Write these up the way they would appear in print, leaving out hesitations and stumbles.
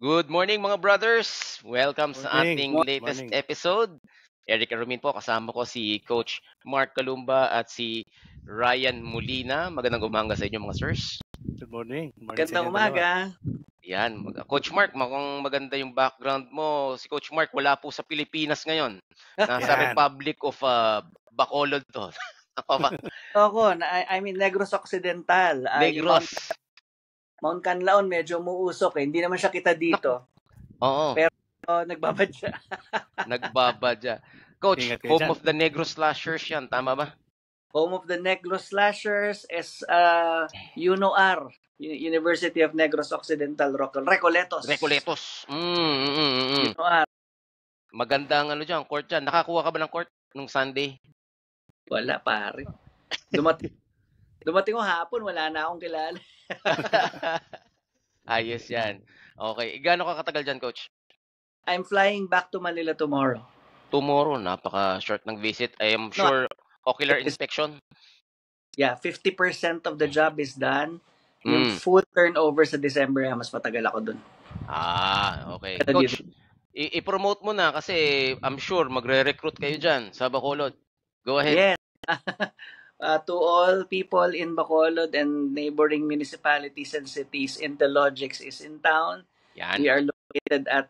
Good morning mga brothers! Welcome sa ating latest Morning. episode. Eric Arumin po, kasama ko si Coach Mark Kalumba at si Ryan Molina. Magandang umaga sa inyo mga sirs. Good morning. Magandang umaga. Yan, Coach Mark, mukhang maganda yung background mo. Si Coach Mark wala po sa Pilipinas ngayon. Nasa Republic of Bacolod to. Ako, I mean Negros Occidental. Negros. Mount Canlaon medyo umuusok eh. Hindi naman siya kita dito. Oo. Pero nagbabadya. Nagbabadya. Coach, home of the Negros Slashers yan. Tama ba? Home of the Negros Slashers is UNOR, University of Negros Occidental, Recoletos. UNOR. Maganda ang ano dyan, court dyan. Nakakuha ka ba ng court nung Sunday? Wala, pare. Dumating ko hapon, wala na akong kilala. Ayos yan. Okay. Gaano ka katagal dyan, Coach? I'm flying back to Manila tomorrow. Tomorrow? Napaka-short ng visit. I am sure ocular inspection? Yeah, 50% of the job is done. Yung full turnover sa December, mas matagal ako dun. Okay. Coach, i-promote mo na kasi I'm sure magre-recruit kayo dyan sa Bacolod. Go ahead. Yes. To all people in Bacolod and neighboring municipalities and cities, Intellogics is in town. Yan. We are located at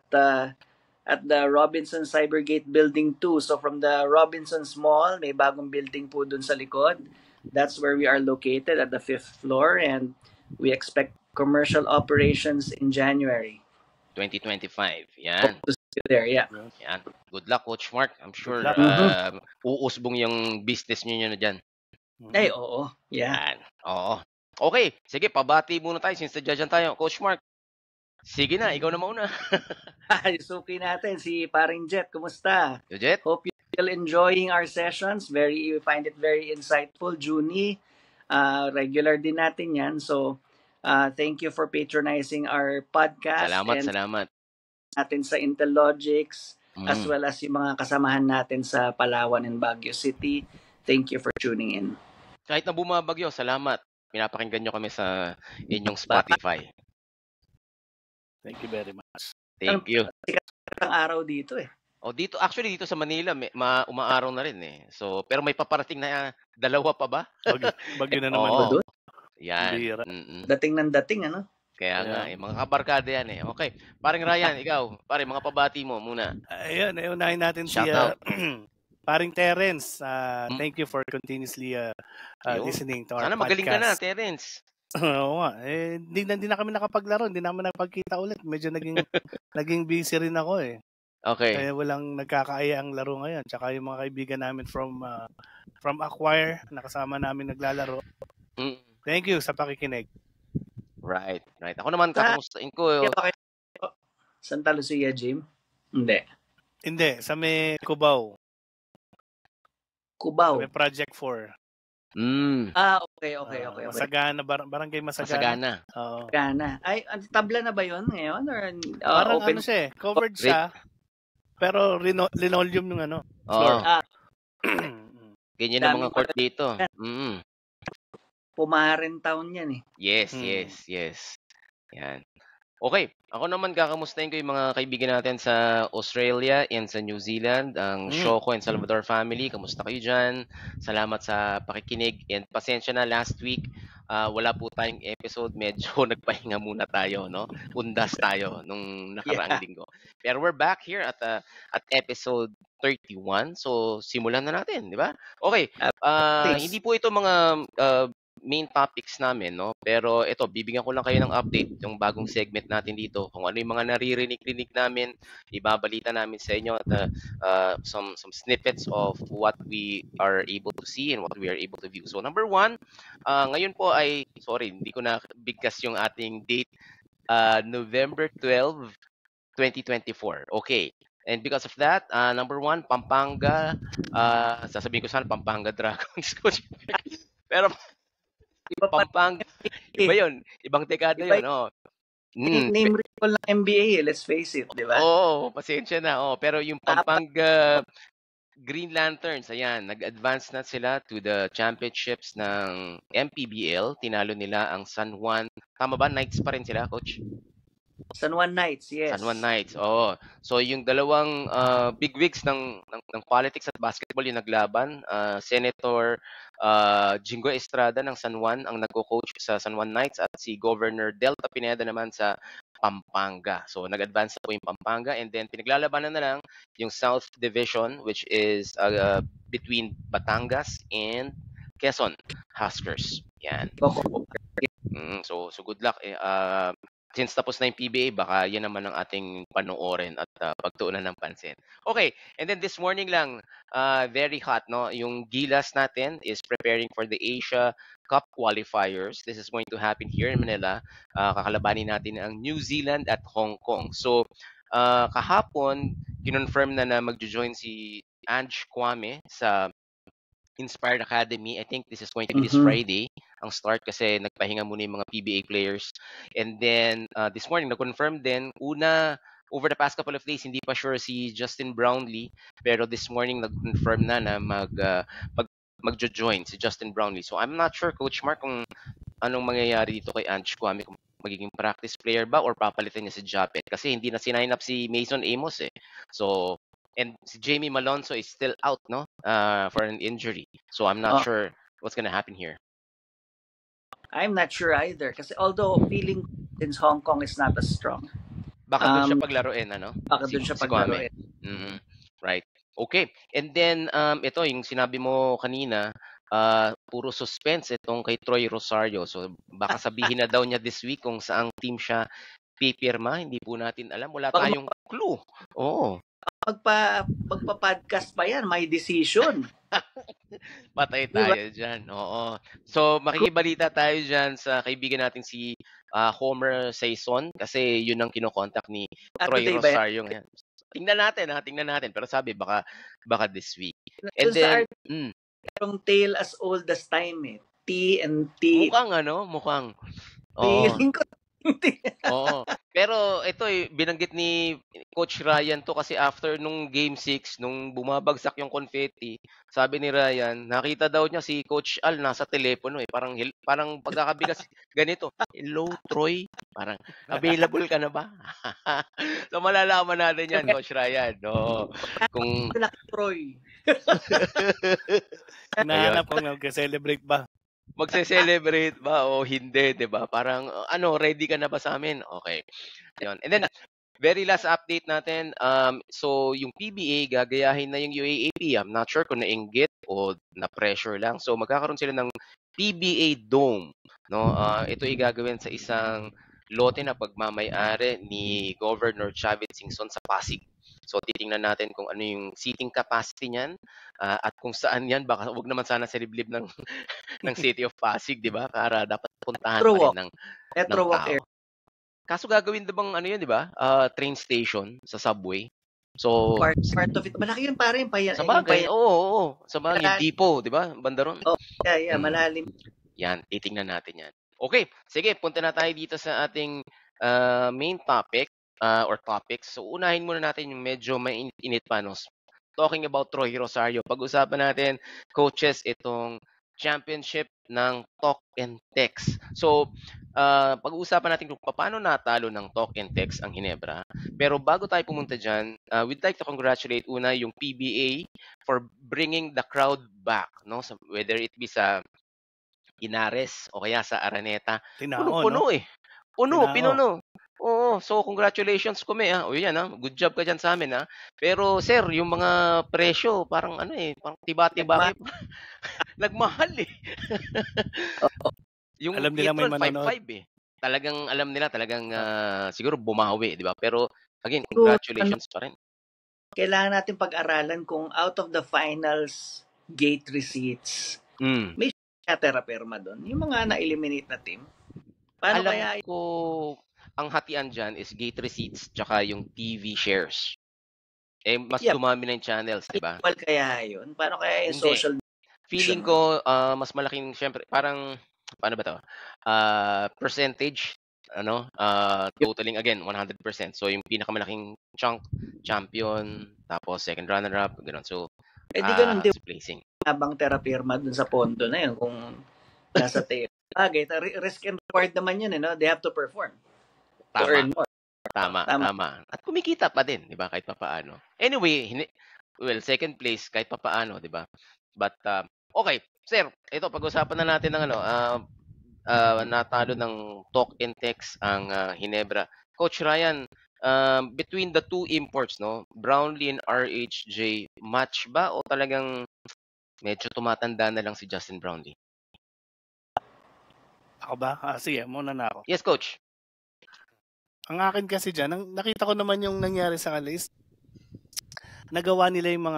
the Robinson Cybergate Building 2. So from the Robinson's Mall, may bagong building po dun sa likod. That's where we are located at the 5th floor, and we expect commercial operations in January 2025. Yan. There, yeah. Yan. Good luck, Coach Mark. I'm sure uusbong yung business niyo na dyan. Ay, oo. Yeah. Yan. Oo. Okay. Sige, pabati muna tayo since dyan tayo. Coach Mark, sige na. Ikaw na mauna. Suki natin si Paring Jet. Kumusta? Jet? Hope you're still enjoying our sessions. We find it very insightful. Junie, regular din natin yan. So, thank you for patronizing our podcast. Salamat. Natin sa Intellogics, as well as yung mga kasamahan natin sa Palawan and Baguio City. Thank you for tuning in. Kahit na bumabagyo, salamat. Pinapakinggan nyo kami sa inyong Spotify. Thank you very much. Thank you. Ang araw dito eh. Dito sa Manila, umaaraw na rin eh. So, pero may paparating na dalawa pa ba? Bagyo na naman. Yan. Dating ng dating, ano? Kaya nga, mga kabarkada yan eh. Okay, paring Ryan, ikaw, mga pabati mo muna. Ayun, unahin natin si paring Terence. Thank you for continuously listening to our Sana podcast. Magaling ka na, Terence. Oo nga. Hindi na kami nakapaglaro, hindi naman nakapagkita ulit. Medyo naging busy rin ako eh. Okay. Kaya walang nagkakaaya ang laro ngayon. Tsaka yung mga kaibigan namin from Acquire, nakasama namin naglalaro. Thank you sa pakikinig. Right. Ako naman, kakamustahin ko. Santa Lucia, Jim? Hindi, sa may Cubao. Sa may Project 4. Okay. Masagana, barangay Masagana. Oo. Masagana. Ay, tabla na ba yun ngayon? Or, parang open? Siya eh. Covered siya. Pero linoleum yung floor. Ganyan ang mga court dito. Pumaren town yan eh. Yes. Yan. Okay. Ako naman kakamustahin ko yung mga kaibigan natin sa Australia and sa New Zealand, ang Shoko and Salvador family. Kamusta kayo dyan? Salamat sa pakikinig. And pasensya na, last week, wala po tayong episode. Medyo nagpahinga muna tayo, no? Undas tayo nung nakaraang linggo. Pero we're back here at episode 31. So, simulan na natin, di ba? Okay. Hindi po ito mga main topics namin, no? Pero ito, bibigyan ko lang kayo ng update, yung bagong segment natin dito. Kung ano yung mga naririnig namin, ibabalita namin sa inyo at some snippets of what we are able to see and what we are able to view. So number 1, ngayon po ay, hindi ko na bigkas yung ating date, November 12, 2024. Okay. And because of that, number 1, Pampanga, sasabihin ko sana Pampanga Dragons. Pero Pampanga, iba yun. Ibang dekada yun. Name recall ng NBA, let's face it, di ba? Pasensya na. Pero yung Pampanga Green Lanterns, ayan, nag-advance na sila to the championships ng MPBL. Tinalo nila ang San Juan. Tama ba? Knights pa rin sila, Coach? San Juan Knights, yes. San Juan Knights, oo. So yung dalawang bigwigs ng politics at basketball yung naglaban. Senator Jingo Estrada ng San Juan ang nagko-coach sa San Juan Knights at si Governor Delta Pineda naman sa Pampanga. So nag-advance na po yung Pampanga and then pinaglalabanan na lang yung South Division which is between Batangas and Quezon Huskers. Yan. So good luck. Since tapos na yung PBA, baka yan naman ang ating panoorin at pagtuunan ng pansin. Okay, and then this morning lang, very hot, no? Yung Gilas natin is preparing for the Asia Cup qualifiers. This is going to happen here in Manila. Kakalabanin natin ang New Zealand at Hong Kong. So, kahapon, kinonfirm na magjo-join si Ange Kwame sa Inspired Academy. I think this is going to be this Friday ang start kasi nagpahinga muna yung mga PBA players. And then this morning na-confirm din over the past couple of days hindi pa sure si Justin Brownlee pero this morning nag-confirm na magjo-join si Justin Brownlee. So I'm not sure Coach Mark kung anong mangyayari dito kay Ange Kwame, kung magiging practice player ba or papalitan niya si Japet kasi hindi na sinign up si Mason Amos eh. So and si Jamie Malonzo is still out, no? For an injury. So I'm not sure what's gonna happen here. I'm not sure either. Kasi although feeling since Hong Kong is not as strong. Baka doon siya paglaruin, ano? Baka doon siya paglaruin. Right. Okay. And then, ito, yung sinabi mo kanina, puro suspense itong kay Troy Rosario. So baka sabihin na daw niya this week kung saang team siya pipirma. Hindi po natin alam. Wala tayong clue. Oo. Magpa-podcast pa yan, may decision. Patay tayo dyan. Oo. So, makikibalita tayo dyan sa kaibigan natin si Homer Saison kasi yun ang kinokontak ni Troy Rosario ngayon. Tingnan natin. Pero sabi, baka this week. And so then, yung tale as old as time eh. TNT. Mukhang. Feeling ko. Oo. Pero ito binanggit ni Coach Ryan to kasi after nung Game 6, nung bumabagsak yung confetti, sabi ni Ryan, nakita daw niya si Coach Al nasa telepono eh. Parang pagkakabigas ganito. Hello, Troy. Parang, available ka na ba? So malalaman natin yan, Coach Ryan. No? Kung Troy. Nahanap kung mag-celebrate ba? Magse-celebrate ba o hindi, 'di ba? Parang ready ka na ba sa amin? Okay. 'Yon. And then very last update natin, so yung PBA gagayahin na yung UAAP. I'm not sure kung nainggit o na-pressure lang. So magkakaroon sila ng PBA Dome, no? Ito ay gagawin sa isang lote na pagmamay-ari ni Governor Chavit Singson sa Pasig. So titingnan natin kung ano yung seating capacity niyan at kung saan yan, baka wag naman sana sa liblib ng City of Pasig, 'di ba? Para dapat puntahan pa rin ng tao. Kaso gagawin bang yun, 'di ba? Train station sa subway. So part of it. Malaki yun pare, sa bagay, oo. Sa bagay, yung depot, 'di ba? Bandaron. Oh, yeah, malalim. Yan, titingnan natin yan. Okay, sige, punta na tayo dito sa ating main topic. Or topics. So, unahin muna natin yung medyo mainit pa, no? Talking about Troy Rosario. Pag-usapan natin, coaches, itong championship ng Talk and Text. So, pag-uusapan natin kung paano natalo ng Talk and Text ang Ginebra. Pero bago tayo pumunta dyan, we'd like to congratulate una yung PBA for bringing the crowd back, no? So, whether it be sa Inares o kaya sa Araneta. Puno-puno eh. Pinuno. Oo, so congratulations kami O yan good job ka diyan sa amin Pero sir, yung mga presyo parang parang tiba-tiba nagmahal eh. Yung alam nila may manonood. 5.5 Talagang alam nila siguro bumawi, 'di ba? Pero again, congratulations pa rin. Kailangan natin pag-aralan kung out of the finals gate receipts. May perma doon. Yung mga na-eliminate na team. Paano alam kaya ko ang hatian dyan is gate receipts tsaka yung TV shares. Mas dumami na yung channels, di ba? Equal kaya yun? Paano kaya yung social? Feeling ko, mas malaking, syempre, parang, paano ba to? Percentage, totaling again, 100%. So, yung pinakamalaking chunk, champion, tapos second runner-up, gano'n. So, di ganun din. Placing. Habang terapirma dun sa pondo na yun, kung nasa tail. Risk and reward naman yun, They have to perform. Tama. To earn more. Tama. At kumikita pa din, 'di ba, kahit papaano. Anyway, second place kahit papaano, 'di ba? But okay, sir, ito pag-usapan na natin ng natalo ng talk and text ang Hinebra. Coach Ryan, between the two imports, no, Brownlee and RHJ, match ba o talagang medyo tumatanda na lang si Justin Brownlee? Ako ba? Sige, muna na ako. Yes, coach. Ang akin kasi dyan, nakita ko naman yung nangyari sa kanila is nagawa nila yung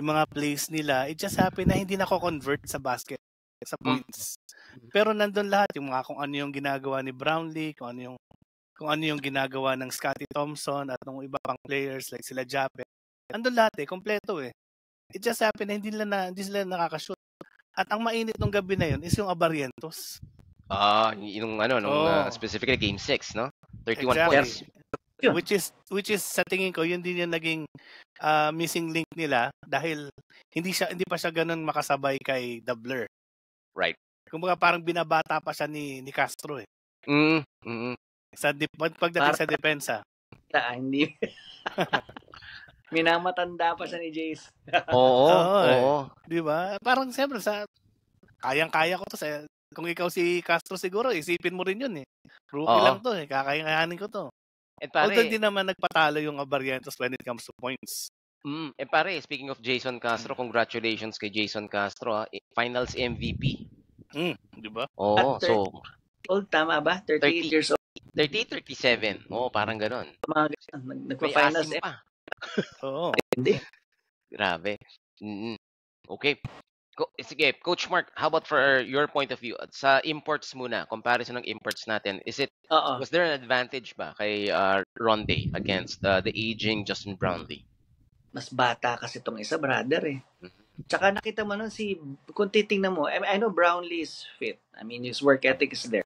mga plays nila. It just happened na hindi nako-convert sa basket, sa points. Pero nandun lahat yung mga kung ano yung ginagawa ni Brownlee, kung ano yung ginagawa ng Scotty Thompson at ng iba pang players like sila Jape. Nandun lahat kompleto It just happened na hindi sila nakaka-shoot. At ang mainit ng gabi na yun is yung Abarrientos. Yung specifically game 6, no? 31 exactly. points. Which is sa tingin ko yun din yung naging missing link nila dahil hindi pa siya ganoon makasabay kay Doubler. Right. Kumbaga parang binabata pa siya ni Castro Sa pagdating sa depensa. Hindi. Minamatanda pa siya ni Jace. Oo. Di ba? Parang siyempre kayang-kaya ko to kung ikaw si Castro siguro, isipin mo rin yun Rookie lang to kakayanin ko to. Although hindi naman nagpatalo yung Abarrientos when it comes to points. Speaking of Jason Castro, congratulations kay Jason Castro. Finals MVP. Di ba? Old, tama ba? 38 years old. 38, 37. Parang ganon. Nagpa-finals pa. Oo. Hindi. Grabe. Okay. Sige, Coach Mark, how about for your point of view? Sa imports muna, comparison ng imports natin, was there an advantage ba kay Ronde against the aging Justin Brownlee? Mas bata kasi itong isa, brother Tsaka nakita mo nun kung titingnan mo, I know Brownlee is fit. I mean, his work ethic is there.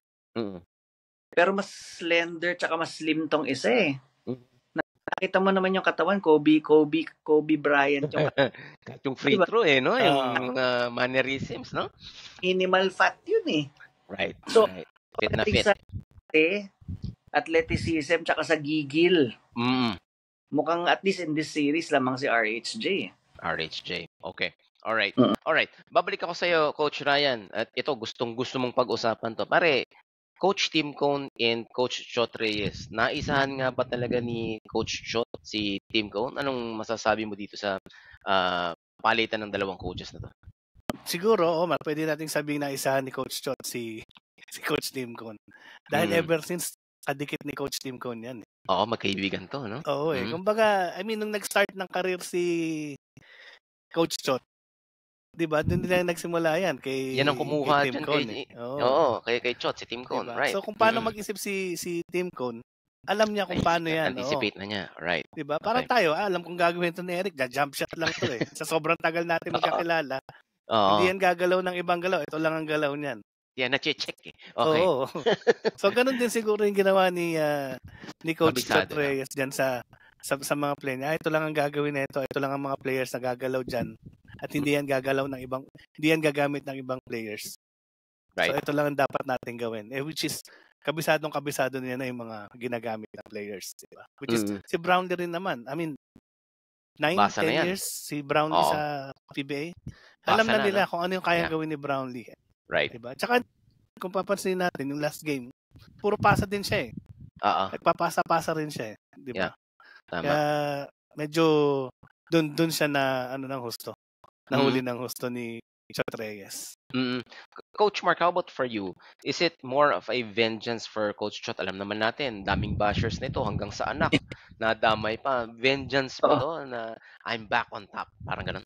Pero mas slender tsaka mas slim tong isa Nakita mo naman yung katawan, Kobe Bryant yung free throw no? Yung mannerisms, no? Minimal fat yun Right. So, fit na fit. Sa athleticism tsaka sa gigil. Mukhang at least in this series lamang si RHJ. Okay. Alright. Alright. Babalik ako sa iyo, Coach Ryan. At ito, gusto mong pag-usapan to. Pare, Coach Tim Cone and Coach Chot Reyes. Naisahan nga ba talaga ni Coach Chot si Tim Cone? Anong masasabi mo dito sa palitan ng dalawang coaches na to? Siguro, pwede nating sabihin na isahan ni Coach Chot si Coach Tim Cone. Dahil ever since kadikit ni Coach Tim Cone yan. Oo, magkaibigan to, no? Oo Kumbaga, nung nag-start ng career si Coach Chot, diba? Doon nila nagsimula yan yan ang kumuha Tim Cone. Kay Chot, si Tim Cone, diba? Right. So kung paano mag-isip si Tim Cone, alam niya kung paano yan. Anticipate na niya, right. Diba? Parang tayo, alam kung gagawin ito ni Eric, jump shot lang to Sa sobrang tagal natin magkakilala, hindi yan gagalaw ng ibang galaw. Ito lang ang galaw niyan. Yan, na-check Okay. Oo. So ganun din siguro yung ginawa ni Coach Chot Reyes dyan sa mga play niya. Ito lang ang gagawin nito. Ito lang ang mga players na gagalaw dyan. At hindi yan gagamit ng ibang players. Right. So ito lang ang dapat natin gawin. Which is kabisado niya na yung mga ginagamit ng players, diba? Which is si Brownlee rin naman. 9-10 years si Brownlee sa PBA. Alam na nila kung ano yung kayang gawin ni Brownlee. Right. Diba? Tsaka kung papansin natin yung last game, puro pasa din siya Nagpapasa-pasa rin siya diba? Yeah. Tama. Kaya medyo doon siya na ng husto. Nahuli ng husto ni Chot Reyes. Coach Mark, how about for you? Is it more of a vengeance for Coach Chot? Alam naman natin, daming bashers nito hanggang sa anak. Nadamay pa. Vengeance pa to na I'm back on top. Parang ganun.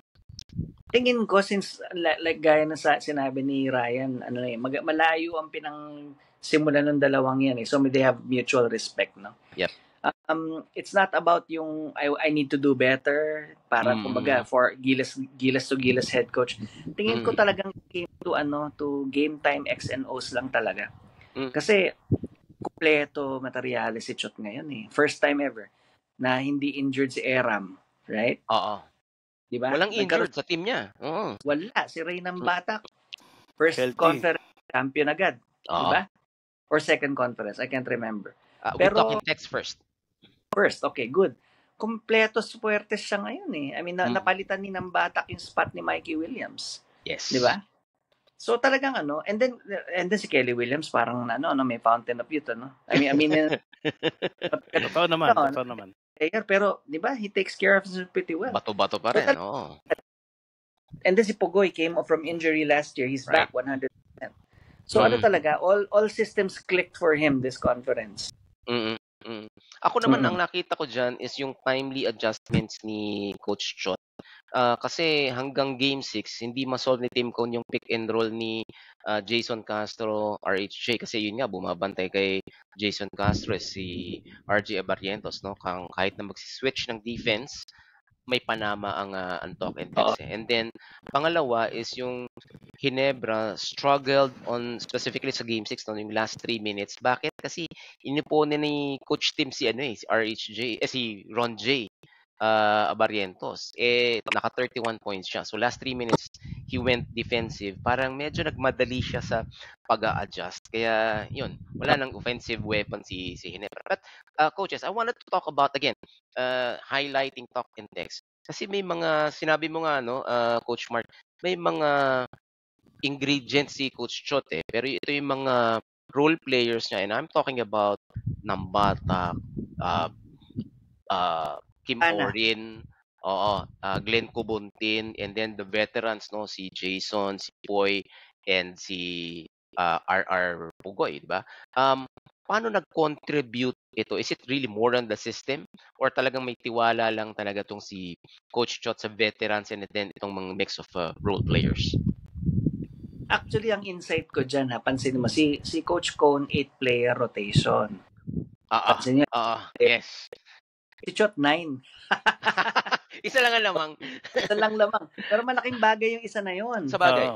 Tingin ko, since like gaya na sinabi ni Ryan, malayo ang pinangsimulan ng dalawang yan So they have mutual respect, no? Yep. It's not about yung I need to do better para kumbaga for Gilas to Gilas head coach. Tingin ko talagang came to game time X&Os lang talaga. Kasi kumpleto materyales si Chot ngayon First time ever na hindi injured si Eram, right? Oo. Diba? Walang injured sa team niya. Wala, si Reynan Batak. First Healthy. conference champion agad, diba? Or second conference, I can't remember. We talk Pero in text first. first, okay, good. Kompleto suwertes siya ngayon eh. I mean, napalitan ni ng Batak yung spot ni Mikey Williams. Yes. Di ba? So talagang and then si Kelly Williams parang may fountain of youth, I mean Totoo naman. Player, pero di ba, he takes care of him pretty well. Bato-bato pa rin, oo. And then si Pugoy came off from injury last year. He's back 100%. So talaga, all systems clicked for him this conference. Ako naman, ang nakita ko dyan is yung timely adjustments ni Coach Chot. Kasi hanggang Game 6, hindi ma-solve ni Tim Cone yung pick and roll ni Jason Castro, RHJ. Kasi yun nga, bumabantay kay Jason Castro si RJ Abarrientos. No? Kahit na mag-switch ng defense, may panama ang Antok and Tex. And then, pangalawa is yung Ginebra struggled on specifically sa Game 6 yung last 3 minutes. Bakit? Kasi inipone ni Coach Tim si RHJ, si Ron J. Abarrientos. Naka 31 points siya. So last 3 minutes, he went defensive. Parang medyo nagmadali siya sa pag-a-adjust. Kaya yun, wala nang offensive weapon si Ginebra. But coaches, I wanted to talk about again, highlighting talk and text. Kasi may mga, sinabi mo nga, Coach Mark, may mga ingredients si Coach Chot pero ito yung mga role players niya, and I'm talking about Nambata, Kim Orin, Glenn Cubuntin, and then the veterans, si Jason, si Boy, and si RR Pugoy, di ba? Paano nag-contribute ito? Is it really more on the system? Or talagang may tiwala lang talaga itong si Coach Chot sa veterans and then itong mga mix of role players? Actually, ang insight ko dyan, pansin mo, si Coach Cone, 8-player rotation. Pansin niyo? Yes. Si Chot, 9. Isa lang ang lamang. Isa lang lamang. Pero malaking bagay yung isa na yun. Sa bagay.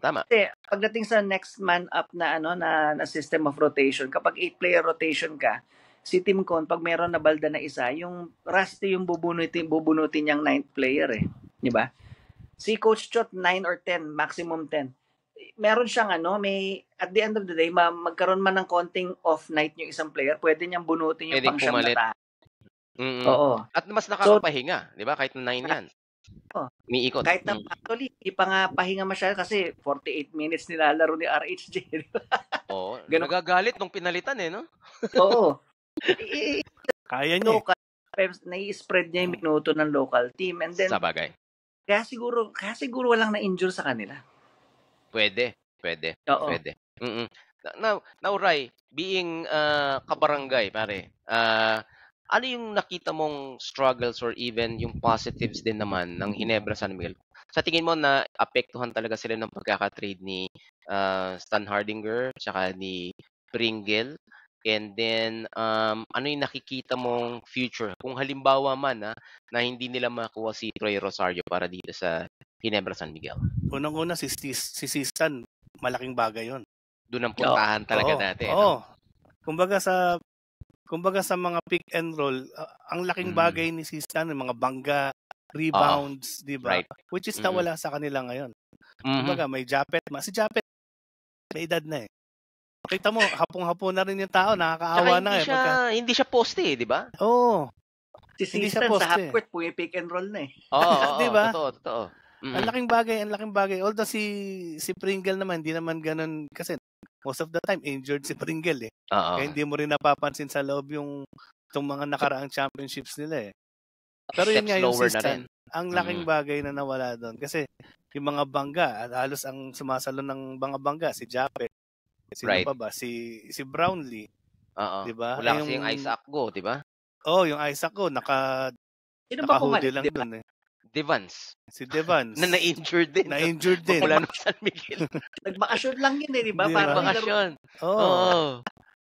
Tama. Kasi pagdating sa next man up na na system of rotation, kapag 8-player rotation ka, si Tim Cone, pag meron na balda na isa, yung Rusty yung bubunutin niyang 9th player Di ba? Si Coach Chot, 9 or 10, maximum 10. Meron siyang may at the end of the day, magkaroon man ng konting off night yung isang player, pwede niyang bunutin yung pang-siyam na tayo. Oo. At mas nakakapahinga, di ba? Kahit na 9 yan. Umiikot. Kahit na actually, hindi pa nga pahinga masyado kasi 48 minutes nilalaro ni RHJ. Oo. Nagagalit nung pinalitan no? Oo. Kaya niya. Nai-spread niya yung minuto ng local team. And then, sa bagay. Kaya siguro walang na-injure sa kanila. Pwede. Oo. Pwede. Now, Ray, being kabarangay, pare, ano yung nakita mong struggles or even yung positives din naman ng Ginebra San Miguel? Sa tingin mo na apektuhan talaga sila ng pagkakatrade ni Stan Hardinger tsaka ni Pringle? And then, ano yung nakikita mong future? Kung halimbawa man na hindi nila makuha si Troy Rosario para dito sa Ginebra San Miguel. Unang-una si Stan, malaking bagay yun. Doon ang puntahan talaga dati. Kumbaga sa mga pick and roll, ang laking bagay ni Stan, mga bangga, rebounds, di ba? Right. Which is nawala sa kanila ngayon. Kumbaga may Japet, si Japet may edad na Kita mo, hapong-hapon na rin yung tao, nakakaawa na Hindi siya poste, di ba? Oo. Si Stan sa half-court, pick and roll na Oo, di ba? Totoo. Ang laking bagay. Although si Pringle naman, hindi naman ganun kasi most of the time injured si Pringle Kaya hindi mo rin napapansin sa loob itong mga nakaraang championships nila Pero yun nga yung Stan, ang laking bagay na nawala doon kasi yung mga bangga at halos ang sumasalo ng mga bangga si Japet, sino pa ba si Brownlee, di ba? Wala kasi yung Isaac Go, di ba? Yung Isaac Go sino ba hoodie lang doon Devans. Si Devans. Na na-injured din. Wala na San Miguel. Nagbakasyon lang yun di ba? Nagbakasyon.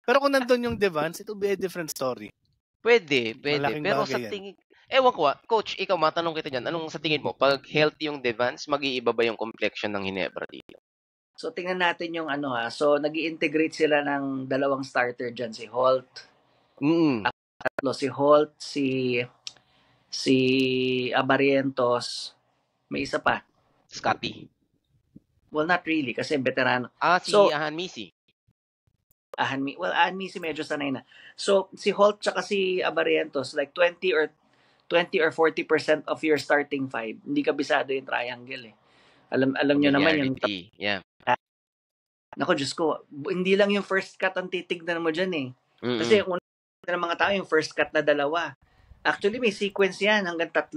Pero kung nandun yung Devans, it will be a different story. Pwede. Pero sa tingin, ewan ko Coach, ikaw matanong kita dyan, anong sa tingin mo, pag healthy yung Devans, mag-iiba ba yung complexion ng Ginebra dito? So tingnan natin yung So nag-i-integrate sila ng dalawang starter dyan, si Holt. Si Holt, si Abarrientos, may isa pa. Scotty. Well, not really, kasi veterano. Si Hanmisi. Anmi si medyo sanay na. So, si Holt tsaka si Abarrientos, like 20 or 40% of your starting five. Hindi kabisado yung triangle eh. Alam nyo naman yung... Yeah. Nako, Diyos ko, hindi lang yung first cut ang titignan mo dyan eh. Kasi una ng mga tao yung first cut na 2. Actually, may sequence yan hanggang 3.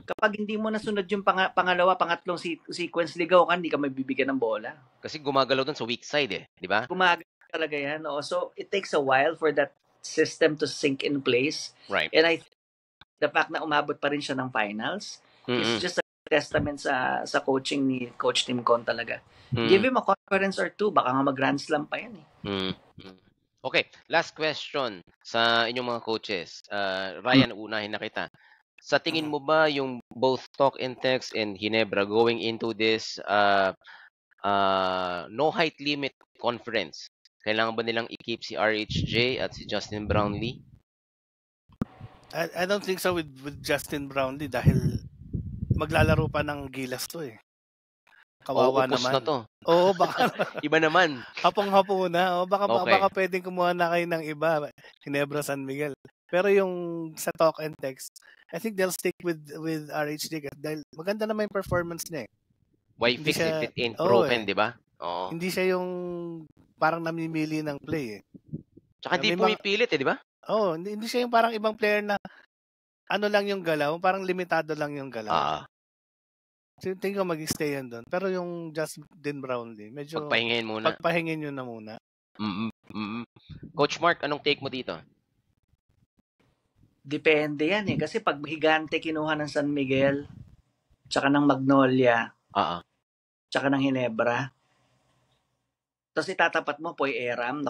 Kapag hindi mo nasunod yung pangalawa, pangatlong sequence, ligaw ka, hindi ka mabibigyan ng bola. Kasi gumagalaw dun sa weak side eh, di ba? Gumagalaw talaga yan. No? So, it takes a while for that system to sink in place. Right. And I think the fact na umabot pa rin siya ng finals is just a testament sa coaching ni Coach Tim Con talaga. Give him a conference or 2, baka nga mag-Grand Slam pa yan eh. Okay, last question sa inyong mga coaches. Ryan, unahin na kita. Sa tingin mo ba yung both Talk and Text and Ginebra going into this no height limit conference, kailangan ba nilang i-keep si RHJ at si Justin Brownlee? I don't think so with Justin Brownlee dahil maglalaro pa ng Gilas to eh. Kawawa naman. Na to. Oo, baka iba naman. Hapong-hapo na. Baka pwedeng kumuha na kayo ng iba, Ginebra, San Miguel. Pero yung sa Talk and Text, I think they'll stick with RHJ dahil maganda naman yung performance niya eh. Why fix if it ain't broken, di ba? Hindi siya yung parang namimili ng play eh. Tsaka hindi pumipilit eh, di ba? Hindi siya yung parang ibang player na ano lang yung galaw, parang limitado lang yung galaw. So, tingin ko mag-stay yan doon. Pero yung Justin Brownlee, medyo pagpahingin muna. Pagpahingin yun na muna. Coach Mark, anong take mo dito? Depende yan eh. Kasi pag Higante kinuha ng San Miguel, tsaka ng Magnolia, tsaka ng Ginebra, tapos itatapat mo, Poy Eram.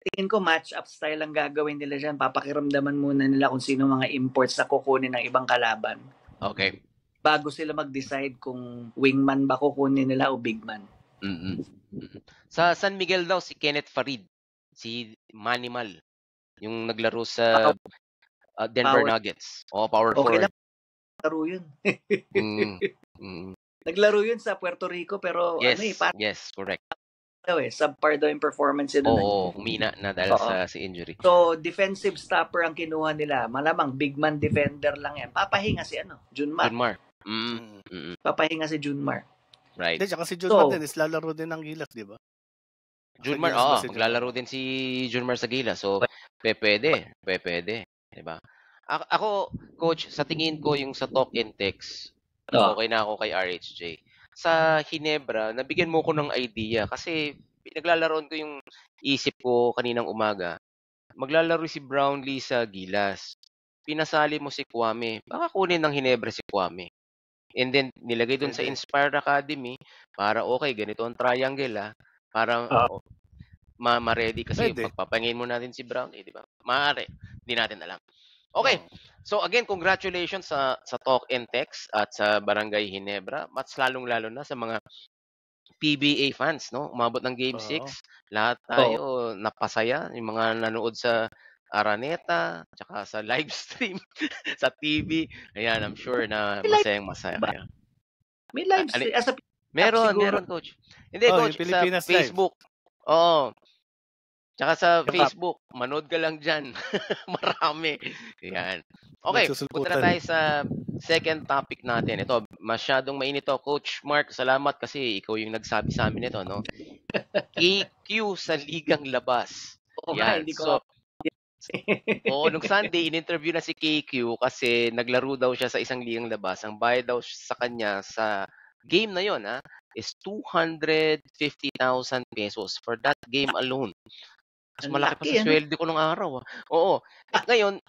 Tingin ko match-up style ang gagawin nila dyan. Papakiramdaman muna nila kung sino mga imports na kukunin ng ibang kalaban. Okay. Bago sila mag-decide kung wingman ba kukunin nila o bigman. Sa San Miguel daw, si Kenneth Farid, si Manimal, yung naglaro sa Denver Nuggets. Power forward. Okay lang. Naglaro yun. Naglaro yun sa Puerto Rico pero yes, correct. Subpar daw yung performance yun. Humina na dahil sa injury. So, defensive stopper ang kinuha nila. Malamang big man defender lang yan. Papahinga si Junmar. Papahinga si Junmar. Right. Tsaka si Junmar din is lalaro din ng Gilas, di ba? Junmar, maglalaro din si Junmar sa Gilas. So, pwede. Di ba? Ako, coach, sa tingin ko yung sa Talk and Text, okay na ako kay RHJ. Sa Ginebra, nabigyan mo ko ng idea kasi naglalaroon ko yung isip ko kaninang umaga. Maglalaro si Brownlee sa Gilas. Pinasali mo si Kwame. Baka kunin ng Ginebra si Kwame. And then, nilagay dun sa Inspired Academy para ganito ang triangle Para ma-ready kasi pagpapangin mo natin si Brownlee, di ba? Maaari. Hindi natin alam. Okay. So again, congratulations sa Talk and Text at sa Barangay Ginebra. Mas lalong-lalo na sa mga PBA fans, no? Umabot ng Game 6. Lahat tayo napasaya. Yung mga nanood sa Araneta, tsaka sa live stream, sa TV. Ayan, I'm sure na masayang-masaya kayo. May live stream? Meron, coach. Hindi, coach, sa Facebook. Tsaka sa Facebook, manood ka lang dyan. Marami. Yan. Okay, punta na tayo sa second topic natin. Ito, masyadong mainit to. Coach Mark, salamat kasi ikaw yung nagsabi sa amin ito, no? KQ sa ligang labas. Yan. Nung Sunday, in-interview na si KQ kasi naglaro daw siya sa isang ligang labas. Ang bayad daw sa kanya sa game na yon is 250,000 pesos for that game alone. Mas malaki pa sa sweldo ko nung araw. Oo. Ngayon,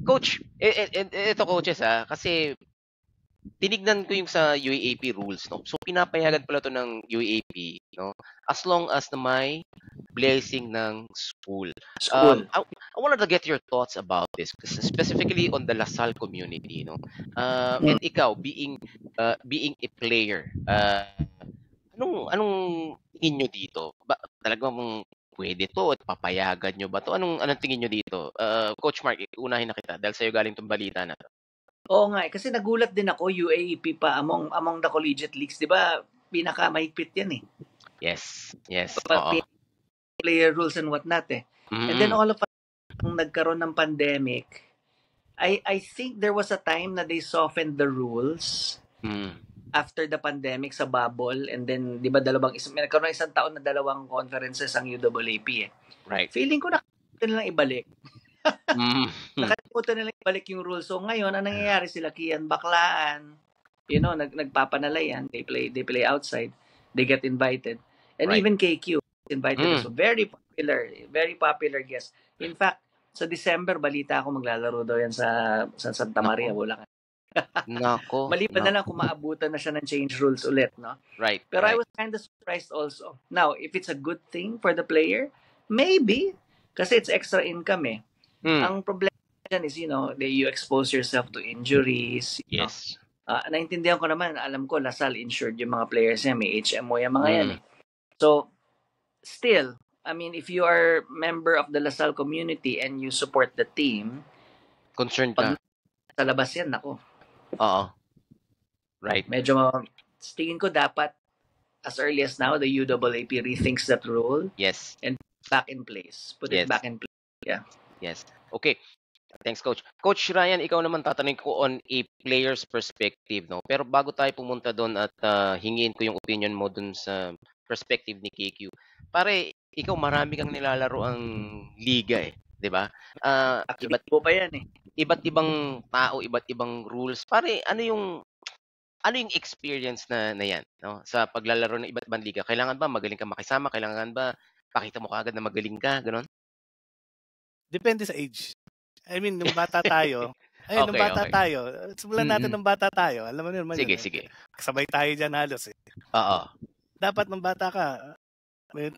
coach, ito coaches kasi tinignan ko yung sa UAAP rules, no? So pinapayagan pala to ng UAAP, no? As long as na may blessing ng school. I wanted to get your thoughts about this, specifically on the LaSalle community, no? And ikaw being a player, anong tingin nyo dito? Talagang pwede to at papayagan nyo ba to? Anong tingin nyo dito? Coach Mark, unahin na kita dahil sa'yo galing tong balita na to. Oo nga, kasi nagulat din ako, UAAP pa among the collegiate leagues, di ba? Pinakamahigpit yan eh. Yes. Yes. Pa- Oo. player rules and whatnot eh. And then all of a sudden, nung nagkaroon ng pandemic, I think there was a time na they softened the rules after the pandemic sa bubble, and then di ba nagkaroon ng isang taon na dalawang conferences ang UAAP eh. Right. Feeling ko nakalimutan nilang ibalik. Mm. Nakalimutan nilang ibalik yung rules. So ngayon, ang nangyayari sila Kian Baklaan, nagpapanalayan, they play outside, they get invited. And Right. even KQ invited. So very popular guest. In fact, sa December, balita ako maglalaro daw yan sa Santa Maria, Bulacan. Nako. Maliban na lang kung maabutan na siya ng change rules ulit, no? Right. Pero I right. was kind of surprised also. Now, if it's a good thing for the player, maybe, kasi it's extra income eh. Ang problema dyan is, you expose yourself to injuries. Yes. Naintindihan ko naman, alam ko, Lasal insured yung mga players niya, may HMO yung mga yan eh. So, still, I mean, if you are member of the Lasal community and you support the team, concerned ka. Sa labas yan, nako. Oo. Right. Medyo, tingin ko dapat, as early as now, the UAAP rethinks that rule. Yes. And back in place. Put it back in place. Yeah. Yes. Okay. Thanks, Coach. Coach Ryan, ikaw naman tatanungin ko on a player's perspective, no? Pero bago tayo pumunta doon at hingin ko yung opinion mo doon sa perspective ni KQ. Pare, ikaw marami kang nilalaro ang liga eh, 'di ba? Iba't ibang tao, iba't ibang rules. Pare, ano yung experience na yan, no? Sa paglalaro ng iba't ibang liga? Kailangan ba magaling ka makisama? Kailangan ba pakita mo kaagad na magaling ka, ganon? Depende sa age. I mean, nung bata tayo, simulan natin nung bata tayo. Alam mo naman sige, yun. Sige. Kasabay tayo dyan halos eh. Oo. Dapat nung bata ka,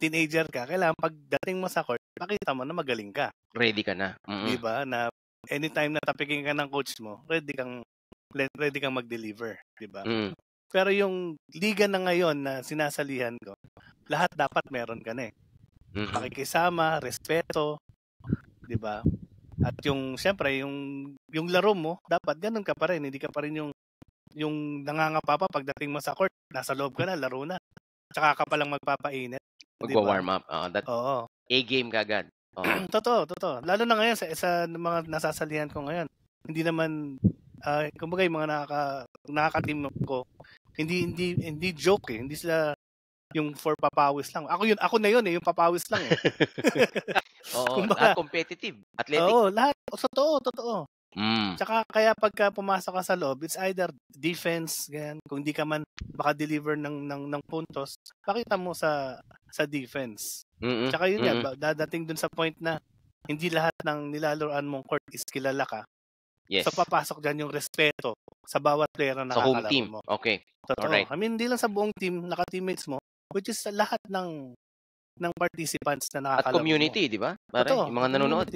teenager ka, kailangan pagdating mo sa court, pakita mo na magaling ka. Ready ka na. Diba? Na anytime na tapikin ka ng coach mo, ready kang mag-deliver. Diba? Pero yung liga na ngayon na sinasalihan ko, lahat dapat meron ka na eh. Pakikisama, respeto, diba? At syempre, yung laro mo, dapat ganun ka pa rin. Hindi ka pa rin yung nangangapa pa pagdating mo sa court, nasa loob ka na, laro na. Tsaka ka palang magpapainit. Magwa-warm up. Oo. A-game ka agad. Totoo. Lalo na ngayon sa mga nasasalihan ko ngayon. Hindi naman, kumbaga yung mga nakaka-team ko, hindi joke eh. Hindi sila yung for papawis lang. Ako na yun eh, yung papawis lang eh. Oo, lahat competitive, athletic. Oo, lahat. Totoo. Tsaka kaya pagka pumasok ka sa loob, it's either defense, ganyan. Kung di ka man maka-deliver ng puntos, pakita mo sa defense. Tsaka yun yan, dadating dun sa point na hindi lahat ng nilalaroan mong court is kilala ka. Yes. So papasok dyan yung respeto sa bawat player na nakakalaro mo. Sa home team. Mo. Okay. Totoo. Alright. I mean, hindi lang sa buong team, naka-teammates mo, which is sa lahat ng participants na nakakalaro mo. At community, di ba? Yung mga nanonood.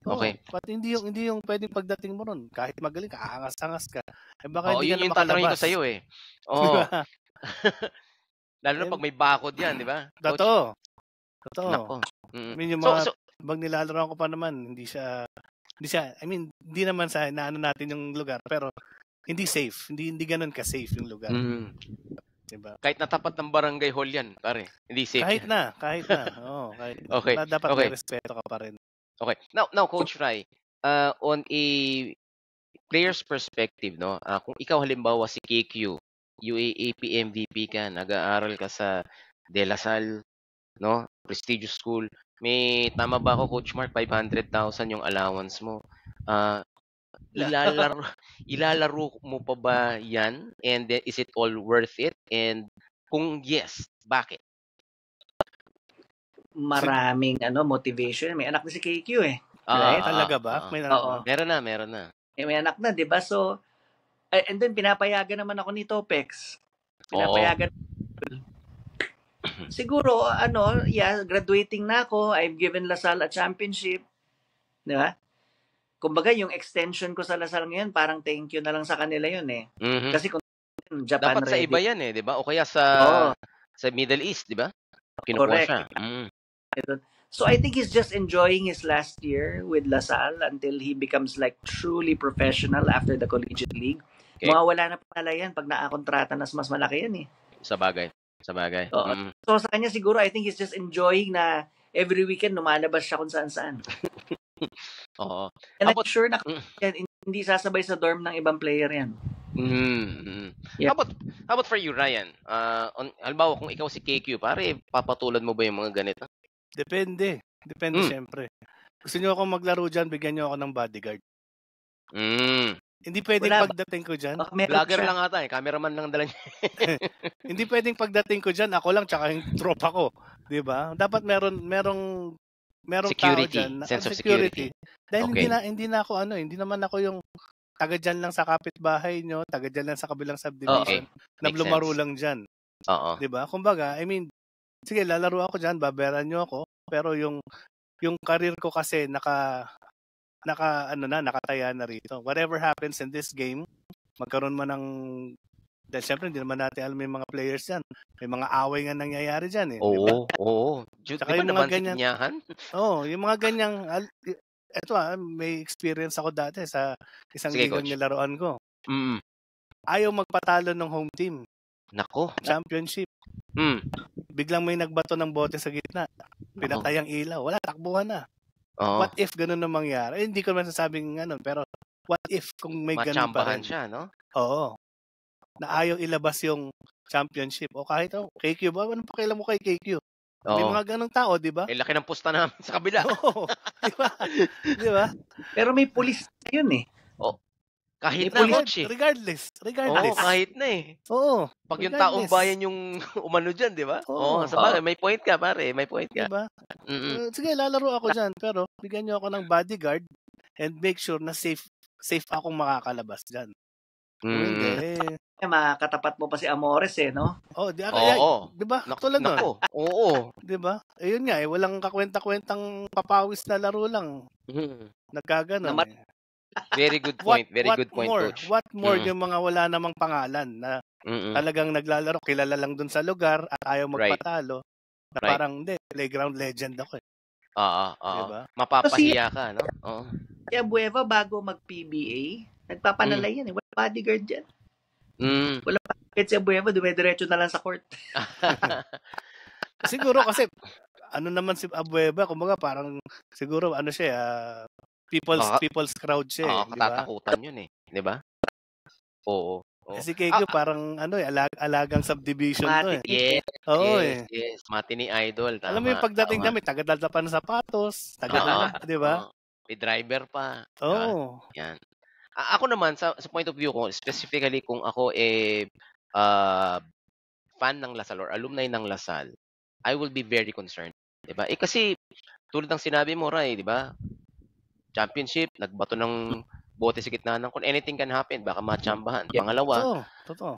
Okay. Pati hindi yung pwedeng pagdating mo ron, kahit magaling ka, aangas-angas ka. Baka hindi yun ka na yung tatanungin ko sa'yo eh. Oo. Diba? Lalo na pag may bakod yan, di ba? Totoo. Nako. I mean, yung mga pag nilalaroan ko pa naman, hindi siya, I mean, hindi naman sa naano natin yung lugar, pero hindi safe. Hindi ganun ka-safe yung lugar. Diba? Kahit natapat ng barangay hall yan, pare. Hindi safe. Kahit na. Oo, okay. Dapat may respeto ka pa rin. Okay. Now Coach Rai, on a player's perspective, no? Kung ikaw halimbawa si KQ, UAAP MVP ka, nag-aaral ka sa De La Salle, no? Prestigious school. May tama ba ako, Coach Mark, 500,000 yung allowance mo? Ilalaro mo pa ba yan? And then, is it all worth it? And kung yes, bakit? Maraming motivation. May anak na si KQ eh. Right? Talaga ba? May anak na. Meron na. May anak na, 'di ba? So and then pinapayagan naman ako ni Topex. Pinapayagan. Siguro graduating na ako. I've given Lasal a championship. 'Di ba? Kumbaga yung extension ko sa Lasal ngayon, parang thank you na lang sa kanila 'yun eh. Kasi kung Japan dapat ready. Sa iba yan eh, 'di ba? O kaya sa Middle East, 'di ba? Kinukuha siya. So I think he's just enjoying his last year with Lasal until he becomes like truly professional after the collegiate league. Okay. Mawawala na pala yan pag nakakontrata na mas malaki yan eh. Sa bagay. Sa bagay. So sa kanya siguro, I think he's just enjoying na every weekend lumalabas siya kung saan-saan. Oo. And I'm sure na hindi sasabay sa dorm ng ibang player yan. Yeah. How about for you, Ryan? Halimbawa, kung ikaw si KQ, pare, papatulad mo ba yung mga ganito? Depende syempre. Gusto niyo ako maglaro dyan, bigyan niyo ako ng bodyguard. Hindi pwedeng pagdating ko dyan. Vlogger lang ata cameraman lang dala niya. Hindi pwedeng pagdating ko dyan, ako lang tsaka yung tropa ko. Diba? Dapat merong security, tao dyan. Sense of security. Dahil hindi na ako hindi naman ako yung taga dyan lang sa kapitbahay nyo, taga dyan lang sa kabilang subdivision, na lumaro lang dyan. Diba? Kumbaga, I mean, sige, lalaro ako dyan, babayaran nyo ako, pero yung career ko kasi nakataya na rito. Whatever happens in this game, magkaroon man ng, dahil syempre hindi naman natin alam yung mga players dyan. May mga away nga nangyayari dyan Oo. Tsaka yung mga ganyan. Yung mga ganyang, may experience ako dati sa isang ligang nilaruan ko. Ayaw magpatalo ng home team. Nako. Championship. Biglang may nagbato ng bote sa gitna. Pinatay ang ilaw. Wala, takbuhan na. What if ganun na mangyari? Hindi ko naman sasabing pero what if kung may ganun pa rin? Siya, no? Oo. Na ayaw ilabas yung championship. O kahit KQ ba? Anong pakialam mo kay KQ? May mga ganung tao, di ba? Laki ng pusta namin sa kabila. Oo. Di ba? Pero may pulis yun eh. Kahit na, coach Regardless. Oo, kahit na Oo. Pag yung taong bayan yung umano dyan, di ba? Oo, sa bagay, may point ka, pare. May point ka. Diba? Sige, lalaro ako dyan. Pero bigyan nyo ako ng bodyguard and make sure na safe akong makakalabas dyan. Hindi. Makakatapat mo pa si Amores no? Di ba? Tulad nun. Oo. Di ba? Ayun nga walang kakwenta-kwentang papawis na laro lang. Nagkaganon Very good point. Good point, coach. What more yung mga wala namang pangalan na talagang naglalaro, kilala lang dun sa lugar at ayaw magpatalo. Na parang, playground legend ako Diba? Mapapahiya ka, no? Oo. Kaya Bueva, bago mag-PBA, nagpapanalay yan Wala bodyguard dyan. Wala bodyguard si Bueva, dumediretso na lang sa court. Siguro kasi, naman si Abueva, kumbaga parang, siguro siya, people's crowd siya katatakutan yun di ba? Oo. Kasi KQ parang alagang subdivision to Yes. Yes. Matini idol. Tama. Alam mo yung pagdating namin, taga-dalda pa ng sapatos, di ba? May driver pa. Oo. Yan. Ako naman, sa point of view ko, specifically kung ako fan ng Lasal or alumni ng Lasal, I will be very concerned. Di ba? Kasi, tulad ng sinabi mo, Ray, di ba? Championship, nagbato ng bote sa gitna ng kung anything can happen, baka matsambahan. Pangalawa, totoo.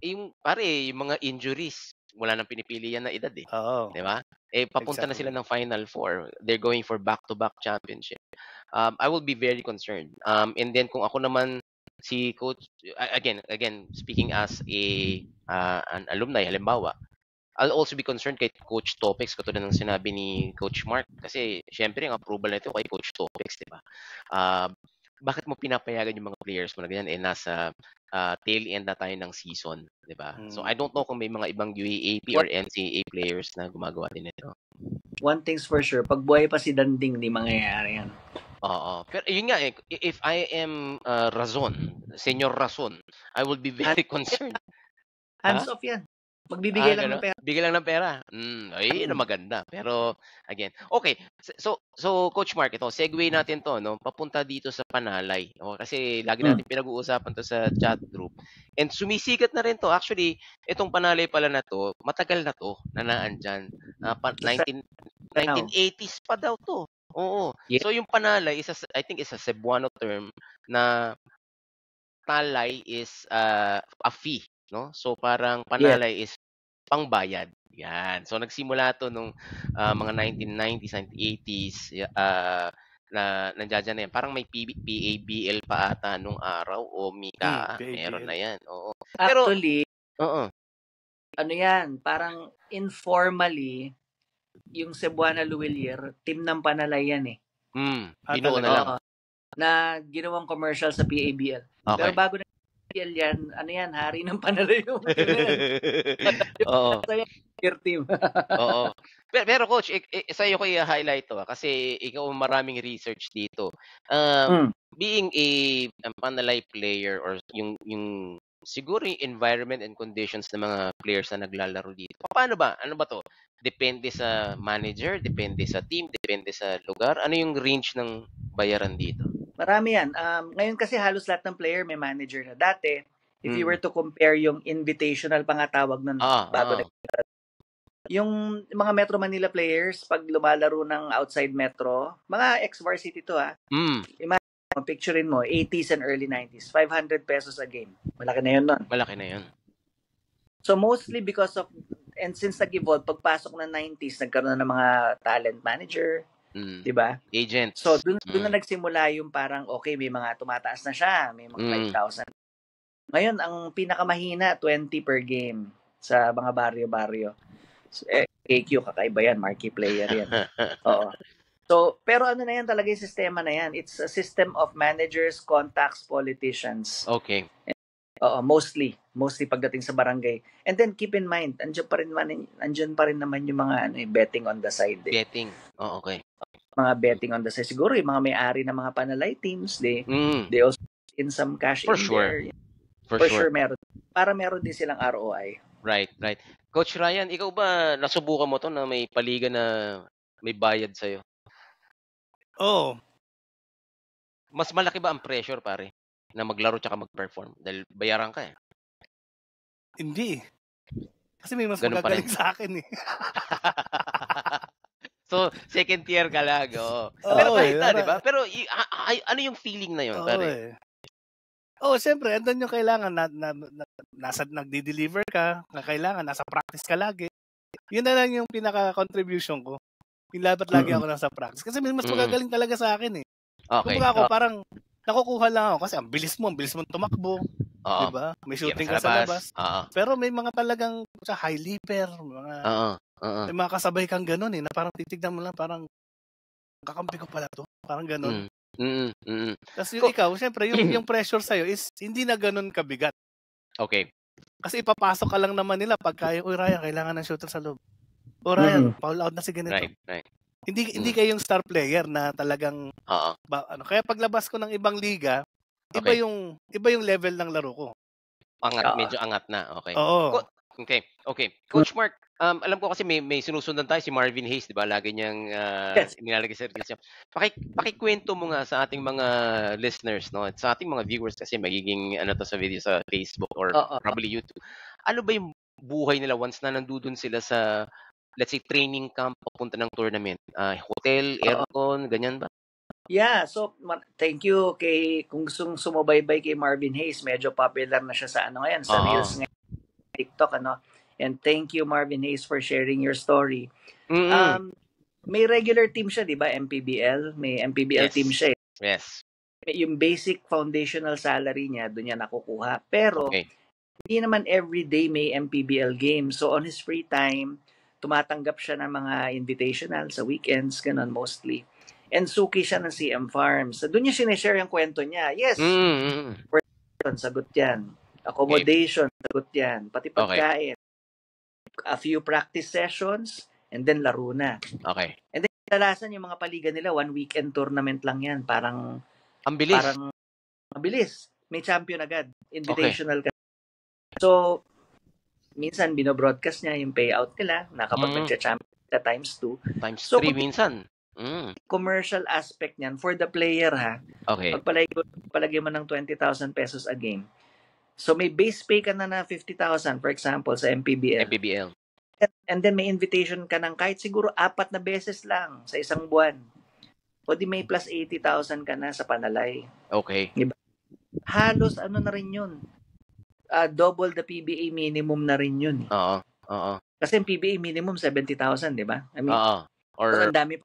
Yung mga injuries, wala nang pinipili yan na edad Oo. Di ba? Papunta na sila ng Final Four. They're going for back-to-back championship. I will be very concerned. And then kung ako naman si coach, again, speaking as an alumni, halimbawa, I'll also be concerned kay Coach Topex, katulad ng sinabi ni Coach Mark. Kasi, syempre, ang approval na ito kay Coach Topex, di ba? Bakit mo pinapayagan yung mga players mo na ganyan? Nasa tail end na tayo ng season, di ba? So, I don't know kung may mga ibang UAAP or NCAA players na gumagawa din ito. One thing's for sure, pag buhay pa si Danding, di mangyayari yan. Oo. Pero yun nga if I am Senyor Razon, I will be very concerned. Hands off yan. Magbibigay lang ng pera. Bigay lang ng pera. Ayun na maganda. Pero, again. Okay. So Coach Mark, ito, segue natin to, no? Papunta dito sa Panalay. Kasi lagi natin pinag-uusapan to sa chat group. And sumisikat na rin to. Actually, itong Panalay pala na to, matagal na to, nanaan dyan. 1980s pa daw to. Oo. Yeah. So, yung Panalay, I think is a Cebuano term na Talay is a fee. No? So parang Panalay is pangbayad. Yan. So nagsimula to nung mga 1990s, 1980s na nandiyan na yan. Parang may PABL pa ata nung araw o Mika. Meron na yan. Oo. Pero, actually, yan, parang informally, yung Cebuana Luwilier, team ng Panalay yan binuo na lang. Na ginawang commercial sa PABL. Okay. Pero bago na PL yan, ano yan, hari ng panalo yung team na yan. Oo. Your team. Oo. Pero coach, sa'yo ko i-highlight to kasi ikaw maraming research dito. Being a Panalay player or yung siguro yung environment and conditions ng mga players na naglalaro dito. Paano ba? Ano ba to? Depende sa manager, depende sa team, depende sa lugar. Ano yung range ng bayaran dito? Marami yan. Ngayon kasi halos lahat ng player may manager na. Dati, if you were to compare yung invitational pa nga tawag nun, bago yung mga Metro Manila players, pag lumalaro ng outside Metro, mga ex-varsity to Imagine, picturein mo, 80s and early 90s, 500 pesos a game. Malaki na yun nun. Malaki na yun. So mostly because of, and since nag-evolve, pagpasok ng 90s, nagkaroon na ng mga talent manager, di ba? Agents. So dun na nagsimula yung parang, okay, may mga tumataas na siya, may mga 5,000. Ngayon, ang pinakamahina, 20 per game sa mga baryo-baryo. KQ, kakaiba yan, marquee player yan. Oo. So, pero ano na yan talaga yung sistema na yan? It's a system of managers, contacts, politicians. Okay. Oo, mostly pagdating sa barangay. And then keep in mind, andyan pa rin naman yung mga betting on the side. Betting. Oh, okay. Mga betting on the side. Siguro yung mga may-ari ng mga Panalay teams, they also in some cash for in sure. there. For sure meron. Para meron din silang ROI. Right. Coach Ryan, ikaw ba nasubukan mo to na may paliga na may bayad sa'yo? Oo. Mas malaki ba ang pressure, pare, na maglaro tsaka mag-perform? Dahil bayaran ka eh. Hindi. Kasi may mas magagaling sa akin eh. So, second tier ka lang. Pero kahit na, di ba? Pero ano yung feeling na yun, pare? Siyempre, andun yung kailangan nasa nagdi-deliver ka, na kailangan nasa practice ka lagi. Yun na lang yung pinaka-contribution ko. Dapat lagi ako nasa practice. Kasi may mas magagaling talaga sa akin eh. Okay. Kumbaga ako, parang nakukuha lang ako kasi ang bilis mo tumakbo. Diba? May shooting ka sa labas. Pero may mga talagang high leaper, may mga kasabay kang ganun eh, na parang titignan mo lang, parang kakampi ko pala to. Parang ganun. Kasi ikaw, syempre, yung pressure sa'yo is hindi na ganun kabigat. Okay. Kasi ipapasok ka lang naman nila pagka, Ryan, kailangan ng shooter sa loob. Ryan, foul out na si ganito. Right. Hindi kayong star player na talagang, kaya paglabas ko ng ibang liga, iba yung level ng laro ko. Medyo angat na. Okay. Oo. Okay. Coach Mark, alam ko kasi may sinusundan tayo si Marvin Hayes, 'di ba? Lagi niyang nilalagay sa reels. Pakikwento mo nga sa ating mga listeners, no? At sa ating mga viewers kasi magiging to sa video sa Facebook or probably YouTube. Ano ba yung buhay nila once na nandoon sila sa, let's say, training camp papunta ng tournament? Hotel, aircon, ganyan ba? Yeah, so thank you kung gustong sumubaybay kay Marvin Hayes, medyo popular na siya sa ngayon, sa Reels ngayon, TikTok, And thank you, Marvin Hayes, for sharing your story. May regular team siya, di ba? MPBL. May MPBL team siya. Yes. Yung basic foundational salary niya, doon niya nakukuha. Pero, hindi naman everyday may MPBL game. So, on his free time, tumatanggap siya ng mga invitational sa weekends, ganun mostly. And suki siya ng CM Farms. So, doon niya sinishare yung kwento niya. Yes, sagot yan. Accommodation, sagot yan. Pati pagkain. A few practice sessions, and then laro na. Okay. And then, kadalasan yung mga paliga nila, 1 weekend tournament lang yan. Parang, ang bilis. Parang, mabilis. May champion agad. Invitational ka. So, minsan, binobroadcast niya yung payout nila, na kapag nagcha-champion ka times 2. Times 3 minsan. Commercial aspect niyan, for the player, ha? Okay. Pagpalagay mo ng 20,000 pesos a game. So, may base pay ka na 50,000, for example, sa MPBL. And then, may invitation ka ng kahit siguro 4 na beses lang sa isang buwan. O di may plus 80,000 ka na sa Panalay. Okay. Diba? Halos, na rin yun. Double the PBA minimum na rin yun. Oo. Kasi yung PBA minimum, 70,000, di ba? I mean, or ang dami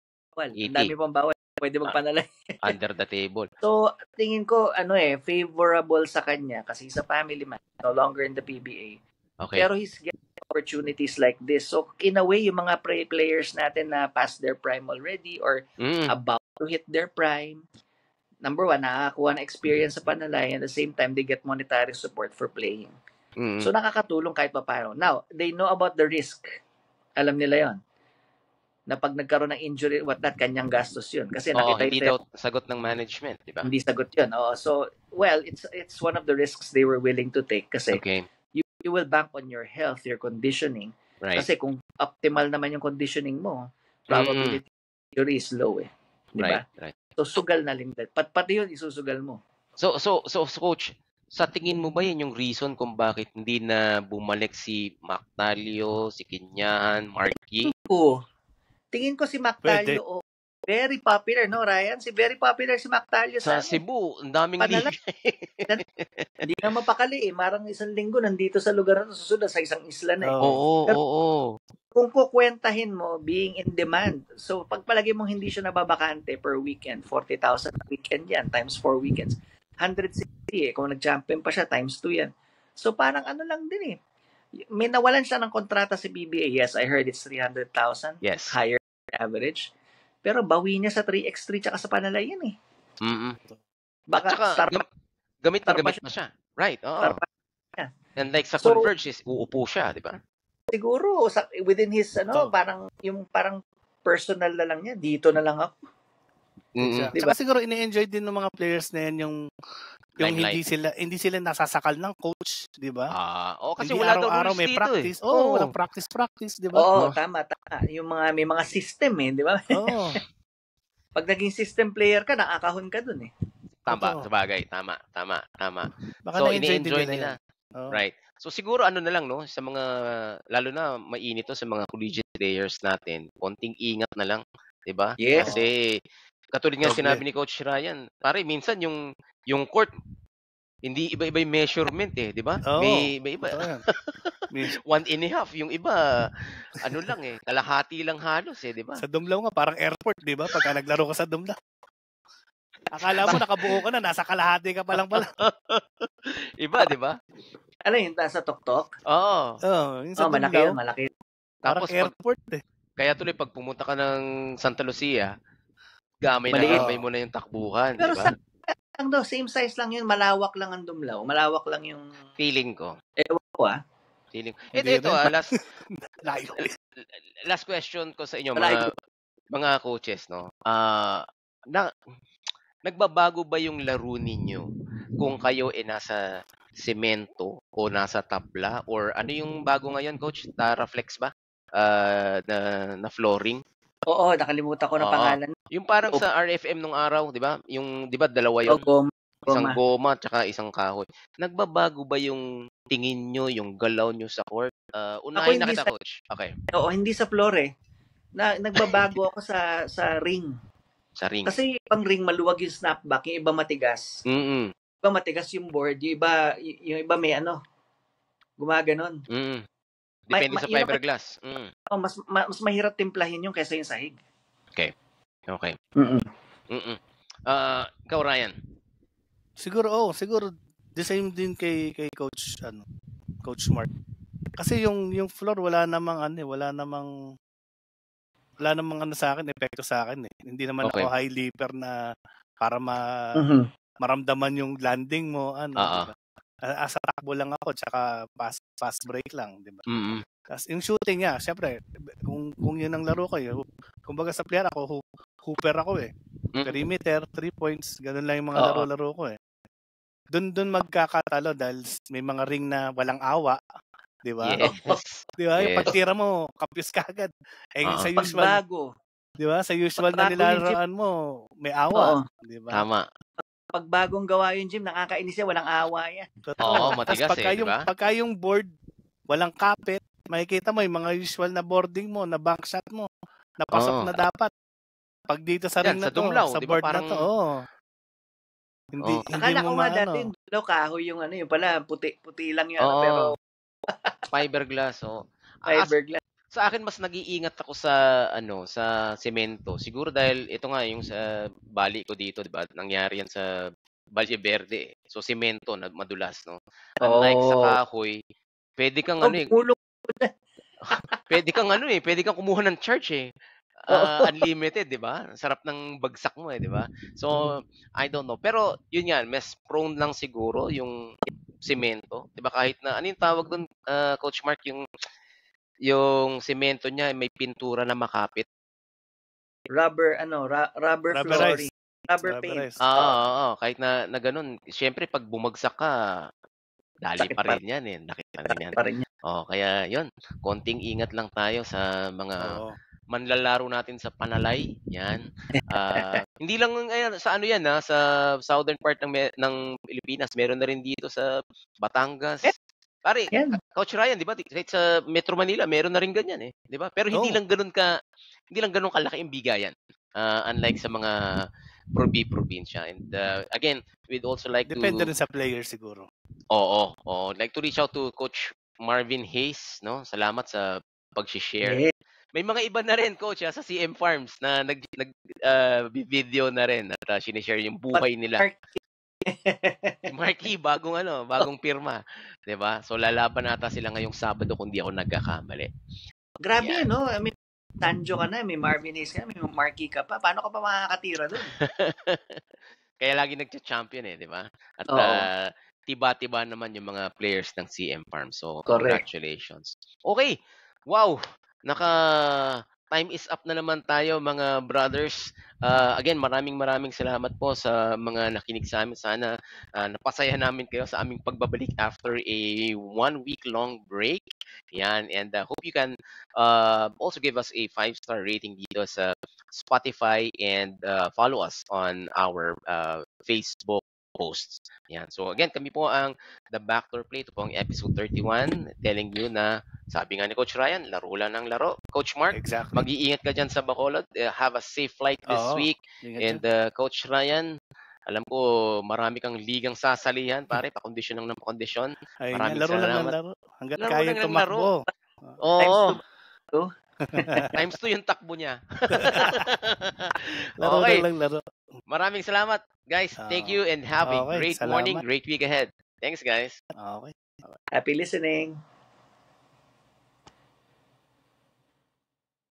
pang bawal. Pwede magpanalay. Under the table. So, tingin ko, favorable sa kanya kasi he's a family man, no longer in the PBA. Okay. Pero he's getting opportunities like this. So, in a way, yung mga players natin na past their prime already or about to hit their prime, number one, nakakakuha ng experience sa Panalay, and at the same time, they get monetary support for playing. Mm. So, nakakatulong kahit pa paano. Now, they know about the risk. Alam nila yon na pag nagkaroon ng injury, kanyang gastos yun. Kasi nakita hindi daw sagot ng management, di ba? Hindi sagot yun. So, well, it's one of the risks they were willing to take kasi you will bank on your health, your conditioning. Right. Kasi kung optimal naman yung conditioning mo, probability injury is low eh. Di ba? Right. So, sugal na limited. Pati yun, isusugal mo. So, Coach, sa tingin mo ba yan yung reason kung bakit hindi na bumalik si Mactalio, si Kinyahan, Marky? Tingin ko si Mactalio, very popular, no, Ryan? Very popular si Mactalio sa Cebu. Ang daming liga. Hindi na mapakali eh. Marang isang linggo nandito sa lugar na susunod sa isang isla na eh. Oo. Kung kukwentahin mo, being in demand. So, pagpalagi mong hindi siya nababakante per weekend, 40,000 weekend yan, times 4 weekends. 160 eh. Kung nag-champion pa siya, times 2 yan. So, parang ano lang din eh. May nawalan siya ng kontrata sa PBA. Yes, I heard it's 300,000. Yes. Higher average. Pero bawi niya sa 3x3 tsaka sa Panalay yan eh. Baka gamit na siya. Right, oo. And like sa Converge, uupo siya, di ba? Siguro, within his, parang personal na lang niya, dito na lang ako. Diba? Saka siguro ini-enjoy din ng mga players na yan yung hindi sila nasasakal ng coach, di ba? Kasi wala daw rules may dito practice. eh. Walang practice, di ba? Tama. Yung may mga system eh, di ba? Pag naging system player ka, nakakahon ka dun eh. Tama, sabagay. Tama. Baka so, ini-enjoy nila. Right. So, siguro ano na lang, no? Sa mga, lalo na mainit to sa mga collegiate players natin, konting ingat na lang. Diba? Yes. Kasi, katulad nga sinabi ni Coach Ryan, pare, minsan yung court, hindi iba-iba yung measurement eh, di ba? May iba. 1.5. Yung iba, ano lang eh, kalahati lang halos eh, di ba? Sa Dumlao nga, parang airport, di ba? Pagka naglaro ka sa Dumlao. Akala mo nakabuo ka na, nasa kalahati ka pa lang pala. Iba, di ba? Ano yun, sa Tok-Tok? Oo. Yung sa Dumlao. Malaki. Parang airport eh. Kaya tuloy, pag pumunta ka ng Santa Lucia, gamay mo na yung takbuhan, di ba? Pero same size lang yun, malawak lang ang Dumlao. Malawak lang yung... Feeling ko. Ewan ko Feeling. Ito, last question ko sa inyo, mga coaches, no? Nagbabago ba yung laro ninyo kung kayo nasa semento o nasa tabla? Or ano yung bago ngayon, Coach? Taraflex ba? Na flooring? Oo, nakalimutan ko na pangalan. Yung parang sa RFM nung araw, di ba? Yung, di ba, dalawa yun? Isang goma, tsaka isang kahoy. Nagbabago ba yung tingin nyo, yung galaw nyo sa court? Unahin na kita, Coach. Okay. Oo, hindi sa floor eh. Nagbabago ako sa ring. Sa ring. Kasi pang ring, maluwag yung snapback, yung iba matigas. Iba matigas yung board, yung iba may gumaganon. Depende sa fiberglass. Mas mahirap timplahin yung kaysa yung sahig. Okay. Ikaw, Ryan? Siguro the same din kay Coach Coach Mark. Kasi yung floor wala namang sa akin, epekto sa akin eh. Hindi naman ako high leaper na para maramdaman yung landing mo diba? Asa takbo lang ako tsaka fast break lang, di ba? Kasi yung shooting niya, syempre, kung yun ang laro ko, kumbaga sa player ako, hooper ako eh. Perimeter, 3 points, ganun lang yung mga laro ko eh. Doon magkakatalo dahil may mga ring na walang awa, di ba? Yes. Di ba? Yung pagtira mo, kapis ka agad. Sa usual, pagbago. Di ba? Sa usual na nilaruan mo, may awa, di ba? Tama. Pag bagong gawa yung gym, nakakainis yan, walang awa yan. Matigas diba? Pagka yung board, walang kapit, makikita mo yung mga usual na boarding mo, na bank shot mo, napasok na dapat. Pag dito sa ring na to, sa board na to, Hindi Akala mo ko dati yung Dumlao, kahoy yung yung pala, puti lang yun, pero... Fiberglass, Fiberglass. Sa akin mas nag-iingat ako sa sa semento. Siguro dahil ito nga yung sa bali ko dito, 'di ba? Nangyari yan sa Valle Verde. So semento na madulas, no. Unlike sa kahoy, pwede kang pwede kang kumuha ng charge eh. unlimited, 'di ba? Sarap ng bagsak mo, di ba? So, I don't know. Pero yun nga, mas prone lang siguro yung semento, 'di ba? Kahit na ano yung tawag doon, Coach Mark, yung semento niya may pintura na makapit. Rubber Rubberized. flooring. Rubber paint. Rubberized. Oo, kahit na ganun, syempre pag bumagsak ka, dali Sakit pa rin yan eh. Sakit pa rin yan. pa rin yan. Kaya yun, konting ingat lang tayo sa mga Oo. manlalaro natin sa Panalay. Yan. Hindi lang ayan, sa ano yan, sa southern part ng Pilipinas. Meron na rin dito sa Batangas. Pare, Yan. Coach Ryan, di ba? Kahit sa Metro Manila, meron na rin ganyan eh. Di ba? Pero hindi lang ganun kalaki yung bigayan. Unlike sa mga probinsya. And again, we'd also like Depende to... rin sa player siguro. Oo. Like to reach out to Coach Marvin Hayes, no? Salamat sa pag-share. Yeah. May mga iba na rin, Coach, sa CM Farms na video na rin at sinishare yung buhay nila. Si Marky, bagong pirma. 'Di ba? So lalaban ata sila ngayong Sabado kung di ako nagkakamali. Grabe, no? I mean, Tanjo ka na, may Marvin Hayes ka, may Marky ka pa. Paano ka pa makakatira doon? Kaya lagi nagcha-champion di ba? At tiba-tiba naman yung mga players ng CM Farm. So, congratulations. Okay. Wow. Time is up na naman tayo, mga brothers. Again, maraming salamat po sa mga nakinig sa amin. Sana napasaya namin kayo sa aming pagbabalik after a 1-week-long break. Yan, and hope you can also give us a 5-star rating dito sa Spotify and follow us on our Facebook posts. Yan. So again, kami po ang The Backdoor Play. Ito po ang episode 31, telling you na sabi nga ni Coach Ryan, laro lang ng laro. Coach Mark, Exactly. mag-iingat ka dyan sa Bacolod. Have a safe flight this week. And Coach Ryan, alam ko marami kang ligang sasalihan, pare, pakondisyon ng pakondisyon. Maraming laro salamat. Lang ng laro. Hanggat kaya tumakbo. Oo. Times 2 yung takbo niya. Okay. Lang laro. Maraming salamat, guys. Thank you and have a great morning, great week ahead. Thanks, guys. Okay. Happy listening.